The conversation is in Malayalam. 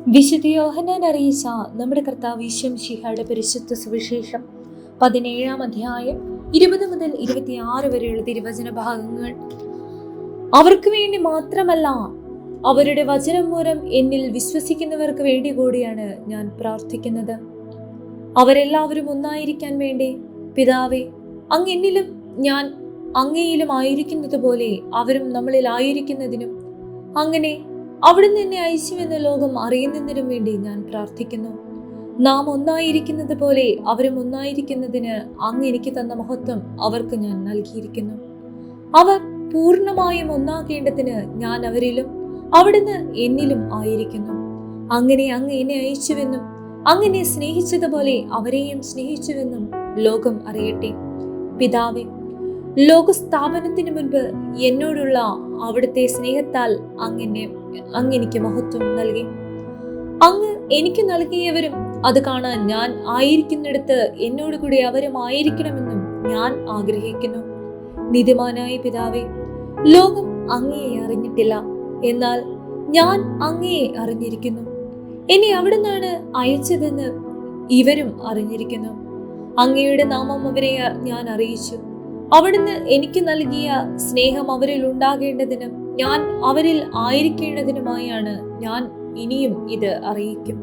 വിശുദ്ധ യോഹന്നാൻ അറിയിച്ച നമ്മുടെ കർത്താവ് ഈശോമിശിഹായുടെ പരിശുദ്ധ സുവിശേഷം 17-ാം അധ്യായം 20 മുതൽ 26 വരെയുള്ള തിരുവചന ഭാഗങ്ങൾ. അവർക്ക് വേണ്ടി മാത്രമല്ല, അവരുടെ വചനം മൂലം എന്നിൽ വിശ്വസിക്കുന്നവർക്ക് വേണ്ടി കൂടിയാണ് ഞാൻ പ്രാർത്ഥിക്കുന്നത്. അവരെല്ലാവരും ഒന്നായിരിക്കാൻ വേണ്ടി പിതാവേ, അങ്ങ് എന്നിലും ഞാൻ അങ്ങയിലും ആയിരിക്കുന്നത് പോലെ അവരും നമ്മളിൽ ആയിരിക്കുന്നതിനും, അങ്ങനെ അവിടുന്ന് എന്നെ അയച്ചുവെന്ന ലോകം അറിയുന്നതിനും വേണ്ടി ഞാൻ പ്രാർത്ഥിക്കുന്നു. നാം ഒന്നായിരിക്കുന്നത് പോലെ അവരും ഒന്നായിരിക്കുന്നതിന് അങ്ങ് എനിക്ക് തന്ന മഹത്വം അവർക്ക് ഞാൻ നൽകിയിരിക്കുന്നു. അവർ പൂർണ്ണമായും ഒന്നാകേണ്ടതിന് ഞാൻ അവരിലും അവിടുന്ന് എന്നിലും ആയിരിക്കുന്നു. അങ്ങനെ അങ്ങ് എന്നെ അയച്ചുവെന്നും അങ്ങനെ സ്നേഹിച്ചതുപോലെ അവരെയും സ്നേഹിച്ചുവെന്നും ലോകം അറിയട്ടെ. പിതാവേ, ലോകസ്ഥാപനത്തിന് മുൻപ് എന്നോടുള്ള അവിടുത്തെ സ്നേഹത്താൽ അങ്ങ് എനിക്ക് മഹത്വം നൽകി. അങ്ങ് എനിക്ക് നൽകിയവരും അത് കാണാൻ ഞാൻ ആയിരിക്കുന്നിടത്ത് എന്നോടുകൂടി അവരും ആയിരിക്കണമെന്നും ഞാൻ ആഗ്രഹിക്കുന്നു. നീതിമാനായ പിതാവേ, ലോകം അങ്ങയെ അറിഞ്ഞിട്ടില്ല, എന്നാൽ ഞാൻ അങ്ങയെ അറിഞ്ഞിരിക്കുന്നു. എന്നെ അവിടുന്നാണ് അയച്ചതെന്ന് ഇവരും അറിഞ്ഞിരിക്കുന്നു. അങ്ങയുടെ നാമം അവരെ ഞാൻ അറിയിച്ചു. അവിടുന്ന് എനിക്ക് നൽകിയ സ്നേഹം അവരിൽ ഉണ്ടാകേണ്ടതിനും ഞാൻ അവരിൽ ആയിരിക്കേണ്ടതിനുമായാണ് ഞാൻ ഇനിയും ഇത് അറിയിക്കും.